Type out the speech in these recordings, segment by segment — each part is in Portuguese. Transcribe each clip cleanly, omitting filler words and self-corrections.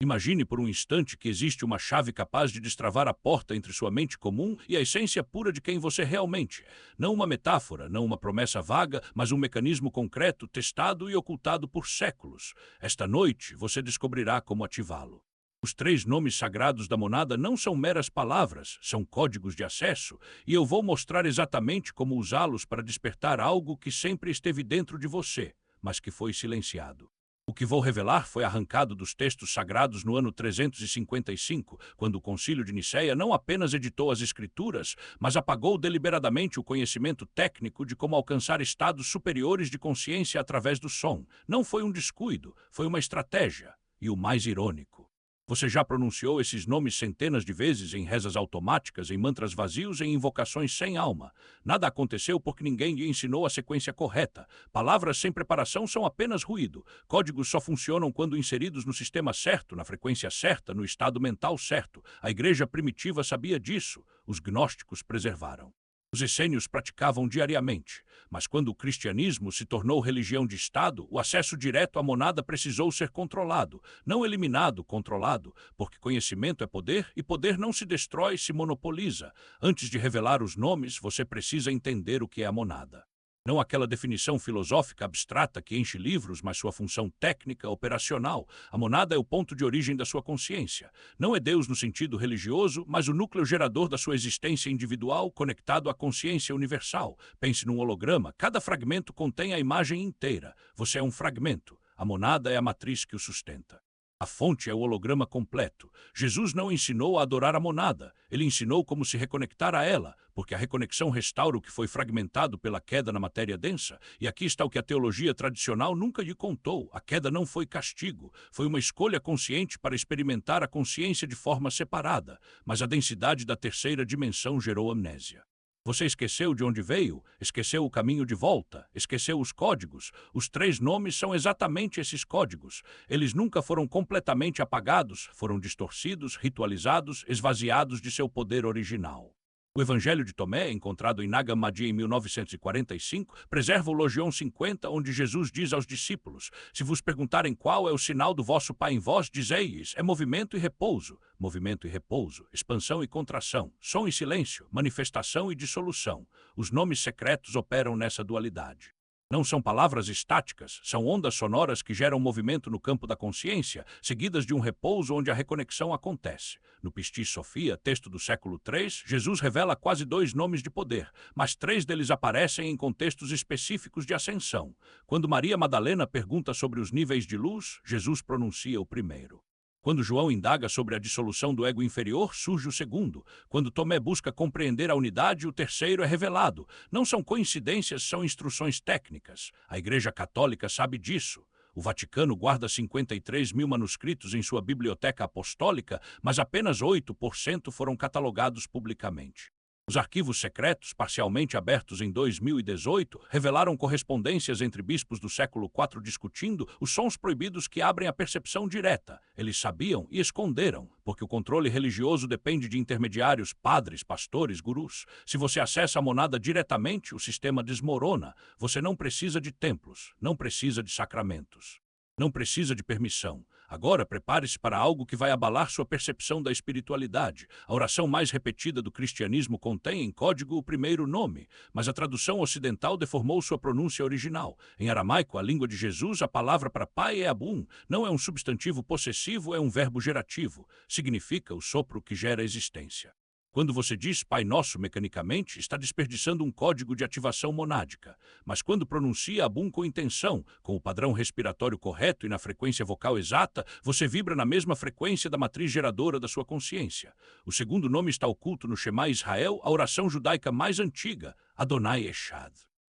Imagine por um instante que existe uma chave capaz de destravar a porta entre sua mente comum e a essência pura de quem você realmente é. Não uma metáfora, não uma promessa vaga, mas um mecanismo concreto, testado e ocultado por séculos. Esta noite você descobrirá como ativá-lo. Os 3 nomes sagrados da monada não são meras palavras, são códigos de acesso, e eu vou mostrar exatamente como usá-los para despertar algo que sempre esteve dentro de você, mas que foi silenciado. O que vou revelar foi arrancado dos textos sagrados no ano 355, quando o Concílio de Nicéia não apenas editou as Escrituras, mas apagou deliberadamente o conhecimento técnico de como alcançar estados superiores de consciência através do som. Não foi um descuido, foi uma estratégia. E o mais irônico: você já pronunciou esses nomes centenas de vezes em rezas automáticas, em mantras vazios, em invocações sem alma. Nada aconteceu porque ninguém lhe ensinou a sequência correta. Palavras sem preparação são apenas ruído. Códigos só funcionam quando inseridos no sistema certo, na frequência certa, no estado mental certo. A igreja primitiva sabia disso. Os gnósticos preservaram. Os essênios praticavam diariamente, mas quando o cristianismo se tornou religião de Estado, o acesso direto à monada precisou ser controlado, não eliminado, controlado, porque conhecimento é poder e poder não se destrói, se monopoliza. Antes de revelar os nomes, você precisa entender o que é a monada. Não aquela definição filosófica abstrata que enche livros, mas sua função técnica, operacional. A monada é o ponto de origem da sua consciência. Não é Deus no sentido religioso, mas o núcleo gerador da sua existência individual conectado à consciência universal. Pense num holograma. Cada fragmento contém a imagem inteira. Você é um fragmento. A monada é a matriz que o sustenta. A fonte é o holograma completo. Jesus não ensinou a adorar a monada. Ele ensinou como se reconectar a ela, porque a reconexão restaura o que foi fragmentado pela queda na matéria densa. E aqui está o que a teologia tradicional nunca lhe contou. A queda não foi castigo. Foi uma escolha consciente para experimentar a consciência de forma separada. Mas a densidade da terceira dimensão gerou amnésia. Você esqueceu de onde veio, esqueceu o caminho de volta, esqueceu os códigos. Os 3 nomes são exatamente esses códigos. Eles nunca foram completamente apagados, foram distorcidos, ritualizados, esvaziados de seu poder original. O Evangelho de Tomé, encontrado em Nag Hammadi em 1945, preserva o Logion 50, onde Jesus diz aos discípulos: se vos perguntarem qual é o sinal do vosso Pai em vós, dizei-lhes, é movimento e repouso. Movimento e repouso, expansão e contração, som e silêncio, manifestação e dissolução. Os nomes secretos operam nessa dualidade. Não são palavras estáticas, são ondas sonoras que geram movimento no campo da consciência, seguidas de um repouso onde a reconexão acontece. No Pistis Sophia, texto do século III, Jesus revela quase 2 nomes de poder, mas 3 deles aparecem em contextos específicos de ascensão. Quando Maria Madalena pergunta sobre os níveis de luz, Jesus pronuncia o primeiro. Quando João indaga sobre a dissolução do ego inferior, surge o segundo. Quando Tomé busca compreender a unidade, o terceiro é revelado. Não são coincidências, são instruções técnicas. A Igreja Católica sabe disso. O Vaticano guarda 53 mil manuscritos em sua biblioteca apostólica, mas apenas 8% foram catalogados publicamente. Os arquivos secretos, parcialmente abertos em 2018, revelaram correspondências entre bispos do século IV discutindo os sons proibidos que abrem a percepção direta. Eles sabiam e esconderam, porque o controle religioso depende de intermediários, padres, pastores, gurus. Se você acessa a monada diretamente, o sistema desmorona. Você não precisa de templos, não precisa de sacramentos, não precisa de permissão. Agora prepare-se para algo que vai abalar sua percepção da espiritualidade. A oração mais repetida do cristianismo contém em código o primeiro nome, mas a tradução ocidental deformou sua pronúncia original. Em aramaico, a língua de Jesus, a palavra para pai é abum. Não é um substantivo possessivo, é um verbo gerativo. Significa o sopro que gera existência. Quando você diz Pai Nosso mecanicamente, está desperdiçando um código de ativação monádica. Mas quando pronuncia Abum com intenção, com o padrão respiratório correto e na frequência vocal exata, você vibra na mesma frequência da matriz geradora da sua consciência. O segundo nome está oculto no Shema Israel, a oração judaica mais antiga, Adonai Echad.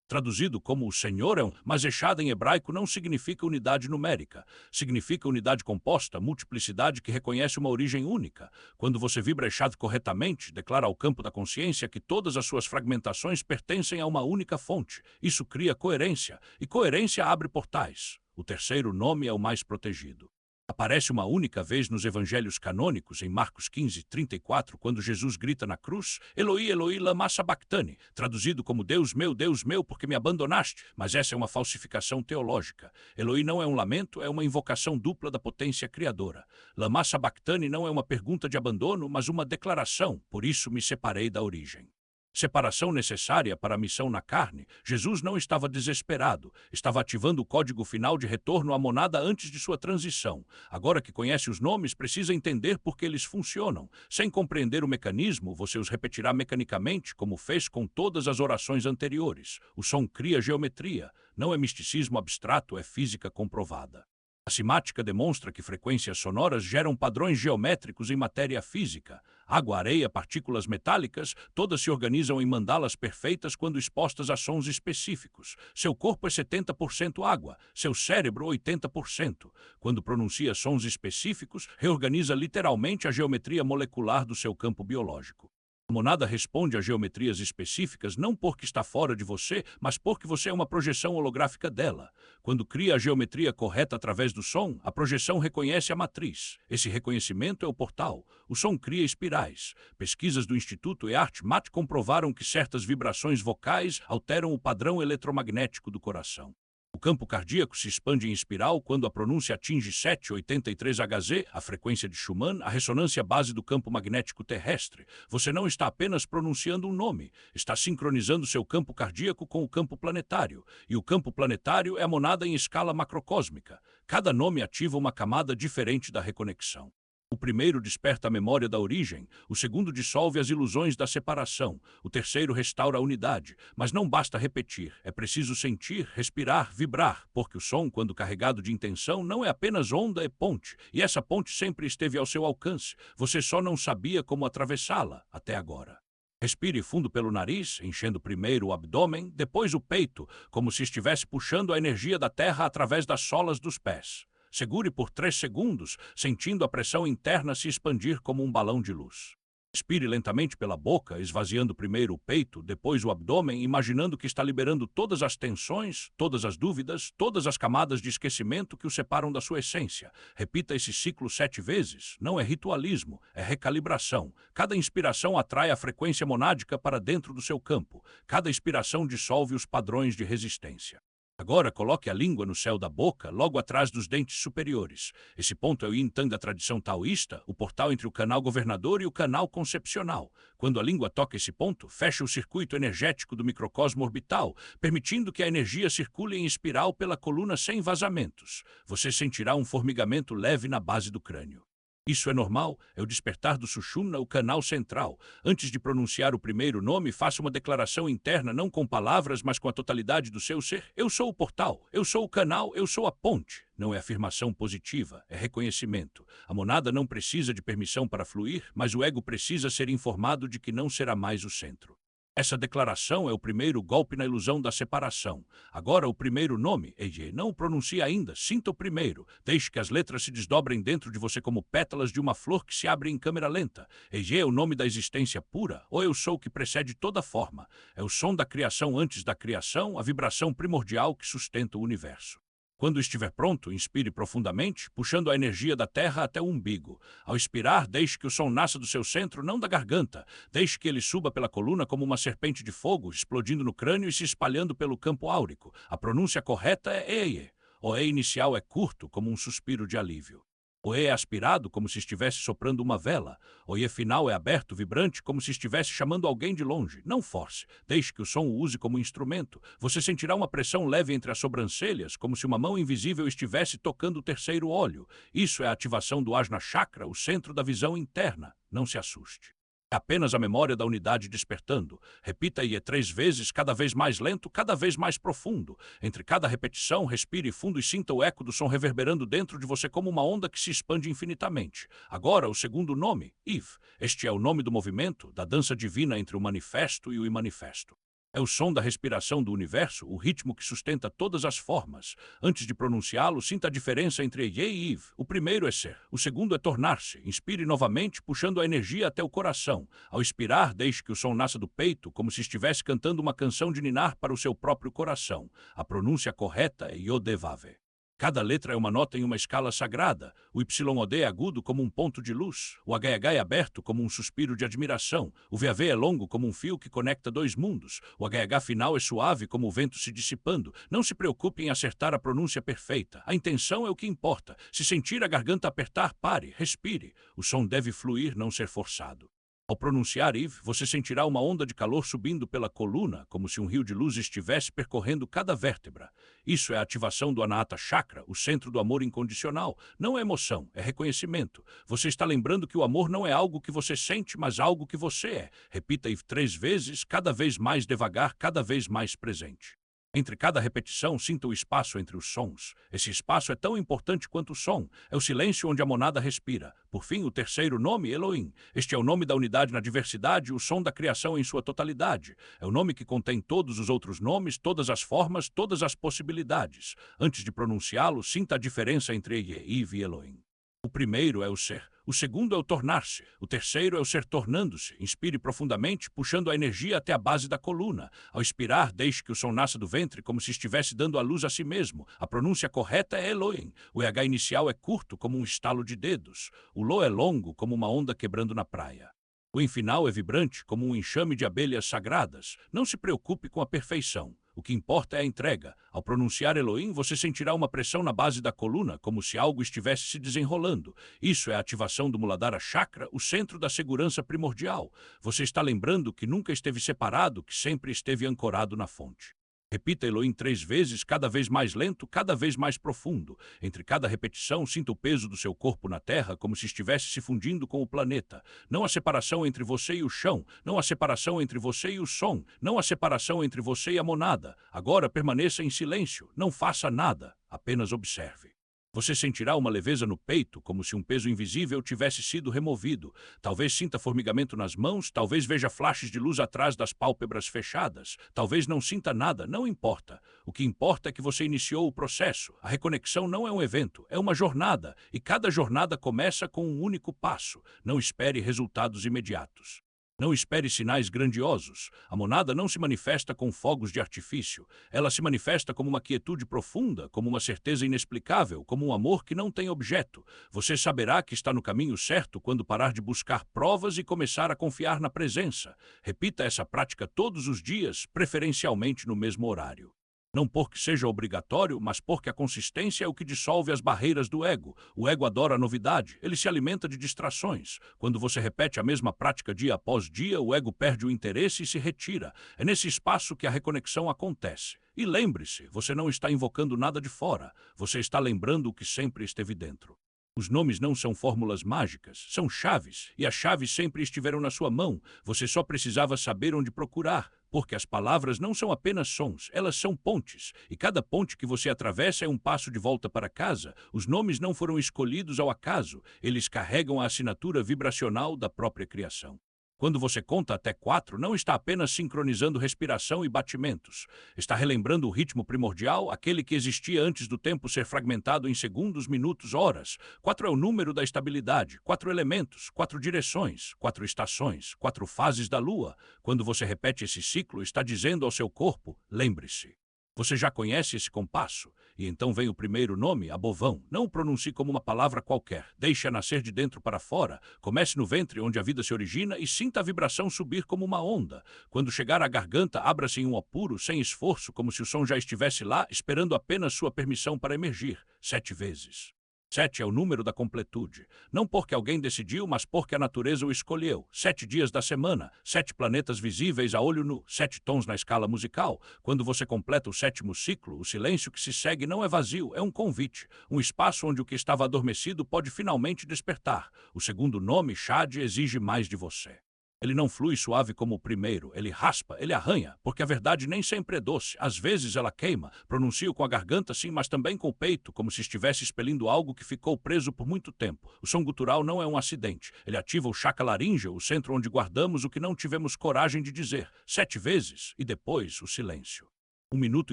Traduzido como o Senhor é mas Echad em hebraico não significa unidade numérica. Significa unidade composta, multiplicidade que reconhece uma origem única. Quando você vibra Echad corretamente, declara ao campo da consciência que todas as suas fragmentações pertencem a uma única fonte. Isso cria coerência, e coerência abre portais. O terceiro nome é o mais protegido. Aparece uma única vez nos evangelhos canônicos, em Marcos 15:34, quando Jesus grita na cruz, Eloi, Eloi, lama sabachthani, traduzido como Deus, meu, por que me abandonaste? Mas essa é uma falsificação teológica. Eloi não é um lamento, é uma invocação dupla da potência criadora. Lama sabachthani não é uma pergunta de abandono, mas uma declaração, por isso me separei da origem. Separação necessária para a missão na carne, Jesus não estava desesperado, estava ativando o código final de retorno à monada antes de sua transição. Agora que conhece os nomes, precisa entender por que eles funcionam. Sem compreender o mecanismo, você os repetirá mecanicamente, como fez com todas as orações anteriores. O som cria geometria, não é misticismo abstrato, é física comprovada. A simática demonstra que frequências sonoras geram padrões geométricos em matéria física. Água, areia, partículas metálicas, todas se organizam em mandalas perfeitas quando expostas a sons específicos. Seu corpo é 70% água, seu cérebro 80%. Quando pronuncia sons específicos, reorganiza literalmente a geometria molecular do seu campo biológico. A monada responde a geometrias específicas não porque está fora de você, mas porque você é uma projeção holográfica dela. Quando cria a geometria correta através do som, a projeção reconhece a matriz. Esse reconhecimento é o portal. O som cria espirais. Pesquisas do Instituto EARTMAT comprovaram que certas vibrações vocais alteram o padrão eletromagnético do coração. O campo cardíaco se expande em espiral quando a pronúncia atinge 783 Hz, a frequência de Schumann, a ressonância base do campo magnético terrestre. Você não está apenas pronunciando um nome, está sincronizando seu campo cardíaco com o campo planetário. E o campo planetário é a monada em escala macrocósmica. Cada nome ativa uma camada diferente da reconexão. O primeiro desperta a memória da origem, o segundo dissolve as ilusões da separação, o terceiro restaura a unidade. Mas não basta repetir, é preciso sentir, respirar, vibrar, porque o som, quando carregado de intenção, não é apenas onda, é ponte, e essa ponte sempre esteve ao seu alcance, você só não sabia como atravessá-la até agora. Respire fundo pelo nariz, enchendo primeiro o abdômen, depois o peito, como se estivesse puxando a energia da terra através das solas dos pés. Segure por 3 segundos, sentindo a pressão interna se expandir como um balão de luz. Expire lentamente pela boca, esvaziando primeiro o peito, depois o abdômen, imaginando que está liberando todas as tensões, todas as dúvidas, todas as camadas de esquecimento que o separam da sua essência. Repita esse ciclo 7 vezes. Não é ritualismo, é recalibração. Cada inspiração atrai a frequência monádica para dentro do seu campo. Cada expiração dissolve os padrões de resistência. Agora coloque a língua no céu da boca, logo atrás dos dentes superiores. Esse ponto é o yin-yang da tradição taoísta, o portal entre o canal governador e o canal concepcional. Quando a língua toca esse ponto, fecha o circuito energético do microcosmo orbital, permitindo que a energia circule em espiral pela coluna sem vazamentos. Você sentirá um formigamento leve na base do crânio. Isso é normal, é o despertar do Sushumna, o canal central. Antes de pronunciar o primeiro nome, faça uma declaração interna, não com palavras, mas com a totalidade do seu ser. Eu sou o portal, eu sou o canal, eu sou a ponte. Não é afirmação positiva, é reconhecimento. A monada não precisa de permissão para fluir, mas o ego precisa ser informado de que não será mais o centro. Essa declaração é o primeiro golpe na ilusão da separação. Agora o primeiro nome, Eje, não o pronuncie ainda, sinta o primeiro. Deixe que as letras se desdobrem dentro de você como pétalas de uma flor que se abre em câmera lenta. Eje é o nome da existência pura, ou eu sou o que precede toda forma. É o som da criação antes da criação, a vibração primordial que sustenta o universo. Quando estiver pronto, inspire profundamente, puxando a energia da terra até o umbigo. Ao expirar, deixe que o som nasça do seu centro, não da garganta. Deixe que ele suba pela coluna como uma serpente de fogo, explodindo no crânio e se espalhando pelo campo áurico. A pronúncia correta é Eie. O E inicial é curto, como um suspiro de alívio. O E é aspirado, como se estivesse soprando uma vela. O E final é aberto, vibrante, como se estivesse chamando alguém de longe. Não force. Deixe que o som o use como instrumento. Você sentirá uma pressão leve entre as sobrancelhas, como se uma mão invisível estivesse tocando o terceiro olho. Isso é a ativação do Ajna Chakra, o centro da visão interna. Não se assuste. É apenas a memória da unidade despertando. Repita Ie 3 vezes, cada vez mais lento, cada vez mais profundo. Entre cada repetição, respire fundo e sinta o eco do som reverberando dentro de você como uma onda que se expande infinitamente. Agora, o segundo nome, Eve. Este é o nome do movimento, da dança divina entre o manifesto e o imanifesto. É o som da respiração do universo, o ritmo que sustenta todas as formas. Antes de pronunciá-lo, sinta a diferença entre Ye e Eve. O primeiro é ser, o segundo é tornar-se. Inspire novamente, puxando a energia até o coração. Ao expirar, deixe que o som nasça do peito, como se estivesse cantando uma canção de ninar para o seu próprio coração. A pronúncia correta é Yodevave. Cada letra é uma nota em uma escala sagrada. O YOD é agudo como um ponto de luz. O HH é aberto como um suspiro de admiração. O VAV é longo como um fio que conecta dois mundos. O HH final é suave como o vento se dissipando. Não se preocupe em acertar a pronúncia perfeita. A intenção é o que importa. Se sentir a garganta apertar, pare, respire. O som deve fluir, não ser forçado. Ao pronunciar Eve, você sentirá uma onda de calor subindo pela coluna, como se um rio de luz estivesse percorrendo cada vértebra. Isso é a ativação do Anahata Chakra, o centro do amor incondicional. Não é emoção, é reconhecimento. Você está lembrando que o amor não é algo que você sente, mas algo que você é. Repita Eve 3 vezes, cada vez mais devagar, cada vez mais presente. Entre cada repetição, sinta o espaço entre os sons. Esse espaço é tão importante quanto o som. É o silêncio onde a monada respira. Por fim, o terceiro nome, Elohim. Este é o nome da unidade na diversidade, o som da criação em sua totalidade. É o nome que contém todos os outros nomes, todas as formas, todas as possibilidades. Antes de pronunciá-lo, sinta a diferença entre Yehiv e Elohim. O primeiro é o ser, o segundo é o tornar-se, o terceiro é o ser tornando-se. Inspire profundamente, puxando a energia até a base da coluna. Ao expirar, deixe que o som nasça do ventre como se estivesse dando a luz a si mesmo. A pronúncia correta é Elohim. O EH inicial é curto como um estalo de dedos. O Lo é longo como uma onda quebrando na praia. O em final é vibrante como um enxame de abelhas sagradas. Não se preocupe com a perfeição. O que importa é a entrega. Ao pronunciar Elohim, você sentirá uma pressão na base da coluna, como se algo estivesse se desenrolando. Isso é a ativação do Muladhara Chakra, o centro da segurança primordial. Você está lembrando que nunca esteve separado, que sempre esteve ancorado na fonte. Repita Elohim 3 vezes, cada vez mais lento, cada vez mais profundo. Entre cada repetição, sinta o peso do seu corpo na terra, como se estivesse se fundindo com o planeta. Não há separação entre você e o chão, não há separação entre você e o som, não há separação entre você e a monada. Agora permaneça em silêncio, não faça nada, apenas observe. Você sentirá uma leveza no peito, como se um peso invisível tivesse sido removido. Talvez sinta formigamento nas mãos, talvez veja flashes de luz atrás das pálpebras fechadas. Talvez não sinta nada, não importa. O que importa é que você iniciou o processo. A reconexão não é um evento, é uma jornada. E cada jornada começa com um único passo. Não espere resultados imediatos. Não espere sinais grandiosos. A monada não se manifesta com fogos de artifício. Ela se manifesta como uma quietude profunda, como uma certeza inexplicável, como um amor que não tem objeto. Você saberá que está no caminho certo quando parar de buscar provas e começar a confiar na presença. Repita essa prática todos os dias, preferencialmente no mesmo horário. Não porque seja obrigatório, mas porque a consistência é o que dissolve as barreiras do ego. O ego adora a novidade, ele se alimenta de distrações. Quando você repete a mesma prática dia após dia, o ego perde o interesse e se retira. É nesse espaço que a reconexão acontece. E lembre-se, você não está invocando nada de fora, você está lembrando o que sempre esteve dentro. Os nomes não são fórmulas mágicas, são chaves, e as chaves sempre estiveram na sua mão. Você só precisava saber onde procurar, porque as palavras não são apenas sons, elas são pontes, e cada ponte que você atravessa é um passo de volta para casa. Os nomes não foram escolhidos ao acaso, eles carregam a assinatura vibracional da própria criação. Quando você conta até 4, não está apenas sincronizando respiração e batimentos. Está relembrando o ritmo primordial, aquele que existia antes do tempo ser fragmentado em segundos, minutos, horas. 4 é o número da estabilidade, 4 elementos, 4 direções, 4 estações, 4 fases da lua. Quando você repete esse ciclo, está dizendo ao seu corpo, lembre-se. Você já conhece esse compasso? E então vem o primeiro nome, Abovão. Não o pronuncie como uma palavra qualquer. Deixe-a nascer de dentro para fora. Comece no ventre, onde a vida se origina, e sinta a vibração subir como uma onda. Quando chegar à garganta, abra-se em um apuro, sem esforço, como se o som já estivesse lá, esperando apenas sua permissão para emergir. 7 vezes. 7 é o número da completude. Não porque alguém decidiu, mas porque a natureza o escolheu. 7 dias da semana, 7 planetas visíveis a olho nu, 7 tons na escala musical. Quando você completa o 7º ciclo, o silêncio que se segue não é vazio, é um convite. Um espaço onde o que estava adormecido pode finalmente despertar. O segundo nome, Shad, exige mais de você. Ele não flui suave como o primeiro, ele raspa, ele arranha, porque a verdade nem sempre é doce. Às vezes ela queima, pronuncio com a garganta sim, mas também com o peito, como se estivesse expelindo algo que ficou preso por muito tempo. O som gutural não é um acidente, ele ativa o chakra laríngeo, o centro onde guardamos o que não tivemos coragem de dizer, 7 vezes, e depois o silêncio. Um minuto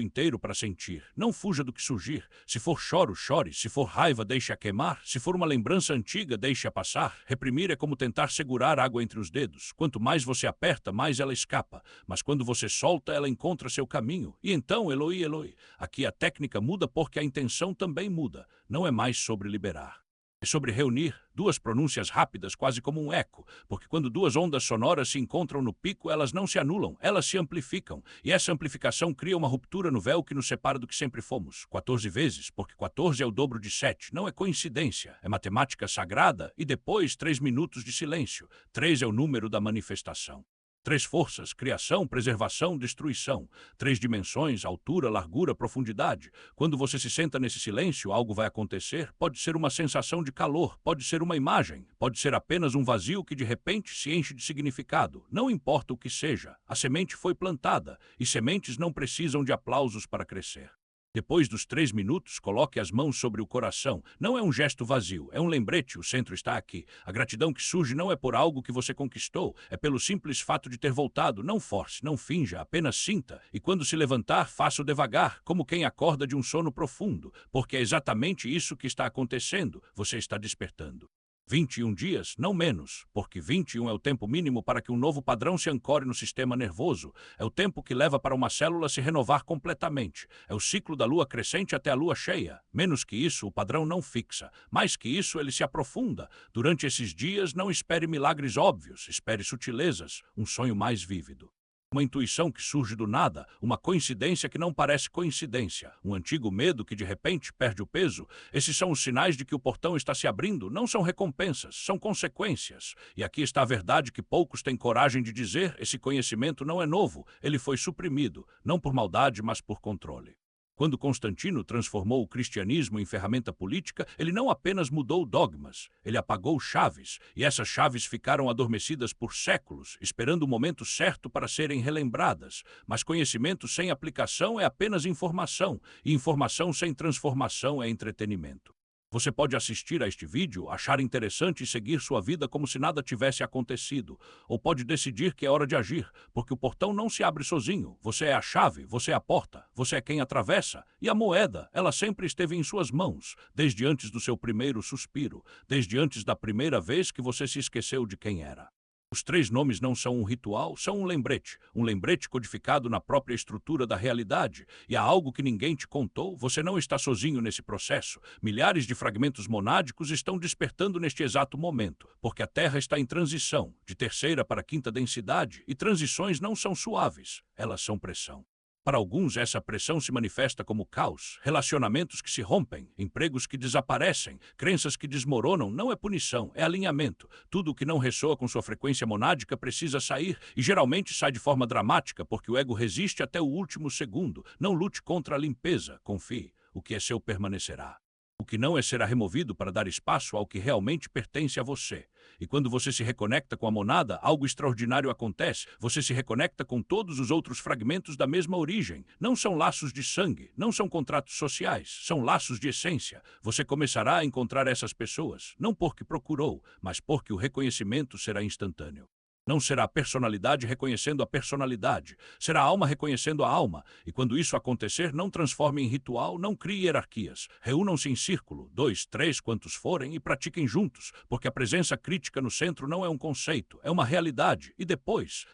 inteiro para sentir. Não fuja do que surgir. Se for choro, chore. Se for raiva, deixe-a queimar. Se for uma lembrança antiga, deixe-a passar. Reprimir é como tentar segurar água entre os dedos. Quanto mais você aperta, mais ela escapa. Mas quando você solta, ela encontra seu caminho. E então, Eloi, Eloi. Aqui a técnica muda porque a intenção também muda. Não é mais sobre liberar. É sobre reunir duas pronúncias rápidas, quase como um eco, porque quando duas ondas sonoras se encontram no pico, elas não se anulam, elas se amplificam, e essa amplificação cria uma ruptura no véu que nos separa do que sempre fomos. 14 vezes, porque 14 é o dobro de 7, não é coincidência, é matemática sagrada, e depois 3 minutos de silêncio. 3 é o número da manifestação. 3 forças, criação, preservação, destruição. 3 dimensões, altura, largura, profundidade. Quando você se senta nesse silêncio, algo vai acontecer. Pode ser uma sensação de calor, pode ser uma imagem, pode ser apenas um vazio que de repente se enche de significado. Não importa o que seja, a semente foi plantada, e sementes não precisam de aplausos para crescer. Depois dos 3 minutos, coloque as mãos sobre o coração. Não é um gesto vazio, é um lembrete, o centro está aqui. A gratidão que surge não é por algo que você conquistou, é pelo simples fato de ter voltado. Não force, não finja, apenas sinta. E quando se levantar, faça-o devagar, como quem acorda de um sono profundo, porque é exatamente isso que está acontecendo. Você está despertando. 21 dias, não menos, porque 21 é o tempo mínimo para que um novo padrão se ancore no sistema nervoso. É o tempo que leva para uma célula se renovar completamente. É o ciclo da lua crescente até a lua cheia. Menos que isso, o padrão não fixa. Mais que isso, ele se aprofunda. Durante esses dias, não espere milagres óbvios, espere sutilezas, um sonho mais vívido. Uma intuição que surge do nada, uma coincidência que não parece coincidência, um antigo medo que de repente perde o peso. Esses são os sinais de que o portão está se abrindo, não são recompensas, são consequências. E aqui está a verdade que poucos têm coragem de dizer: esse conhecimento não é novo, ele foi suprimido, não por maldade, mas por controle. Quando Constantino transformou o cristianismo em ferramenta política, ele não apenas mudou dogmas, ele apagou chaves, e essas chaves ficaram adormecidas por séculos, esperando o momento certo para serem relembradas. Mas conhecimento sem aplicação é apenas informação, e informação sem transformação é entretenimento. Você pode assistir a este vídeo, achar interessante e seguir sua vida como se nada tivesse acontecido. Ou pode decidir que é hora de agir, porque o portão não se abre sozinho. Você é a chave, você é a porta, você é quem atravessa. E a moeda, ela sempre esteve em suas mãos, desde antes do seu primeiro suspiro, desde antes da primeira vez que você se esqueceu de quem era. Os 3 nomes não são um ritual, são um lembrete codificado na própria estrutura da realidade. E há algo que ninguém te contou, você não está sozinho nesse processo. Milhares de fragmentos monádicos estão despertando neste exato momento, porque a Terra está em transição, de terceira para quinta densidade, e transições não são suaves, elas são pressão. Para alguns, essa pressão se manifesta como caos, relacionamentos que se rompem, empregos que desaparecem, crenças que desmoronam. Não é punição, é alinhamento. Tudo o que não ressoa com sua frequência monádica precisa sair, e geralmente sai de forma dramática, porque o ego resiste até o último segundo. Não lute contra a limpeza, confie, o que é seu permanecerá. O que não é será removido para dar espaço ao que realmente pertence a você. E quando você se reconecta com a monada, algo extraordinário acontece. Você se reconecta com todos os outros fragmentos da mesma origem. Não são laços de sangue, não são contratos sociais, são laços de essência. Você começará a encontrar essas pessoas, não porque procurou, mas porque o reconhecimento será instantâneo. Não será a personalidade reconhecendo a personalidade, será a alma reconhecendo a alma. E quando isso acontecer, não transforme em ritual, não crie hierarquias. Reúnam-se em círculo, 2, 3, quantos forem, e pratiquem juntos, porque a presença crítica no centro não é um conceito, é uma realidade. E depois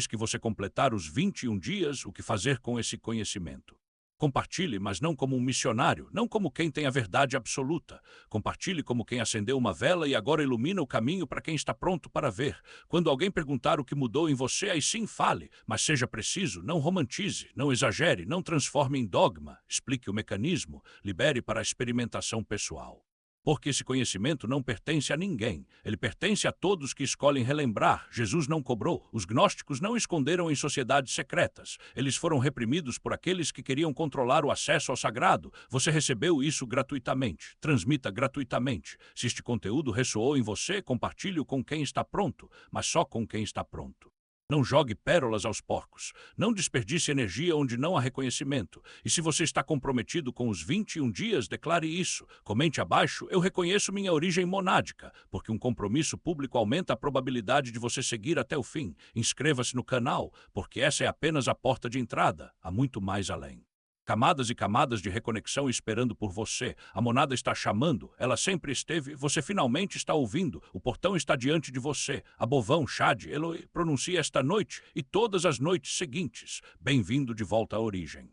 que você completar os 21 dias, o que fazer com esse conhecimento? Compartilhe, mas não como um missionário, não como quem tem a verdade absoluta. Compartilhe como quem acendeu uma vela e agora ilumina o caminho para quem está pronto para ver. Quando alguém perguntar o que mudou em você, aí sim fale, mas seja preciso, não romantize, não exagere, não transforme em dogma. Explique o mecanismo, libere para a experimentação pessoal. Porque esse conhecimento não pertence a ninguém. Ele pertence a todos que escolhem relembrar. Jesus não cobrou. Os gnósticos não esconderam em sociedades secretas. Eles foram reprimidos por aqueles que queriam controlar o acesso ao sagrado. Você recebeu isso gratuitamente. Transmita gratuitamente. Se este conteúdo ressoou em você, compartilhe-o com quem está pronto, mas só com quem está pronto. Não jogue pérolas aos porcos. Não desperdice energia onde não há reconhecimento. E se você está comprometido com os 21 dias, declare isso. Comente abaixo: eu reconheço minha origem monádica, porque um compromisso público aumenta a probabilidade de você seguir até o fim. Inscreva-se no canal, porque essa é apenas a porta de entrada. Há muito mais além. Camadas e camadas de reconexão esperando por você. A monada está chamando, ela sempre esteve, você finalmente está ouvindo, o portão está diante de você. Abovão, Shad, Eloi, pronuncia esta noite e todas as noites seguintes. Bem-vindo de volta à origem.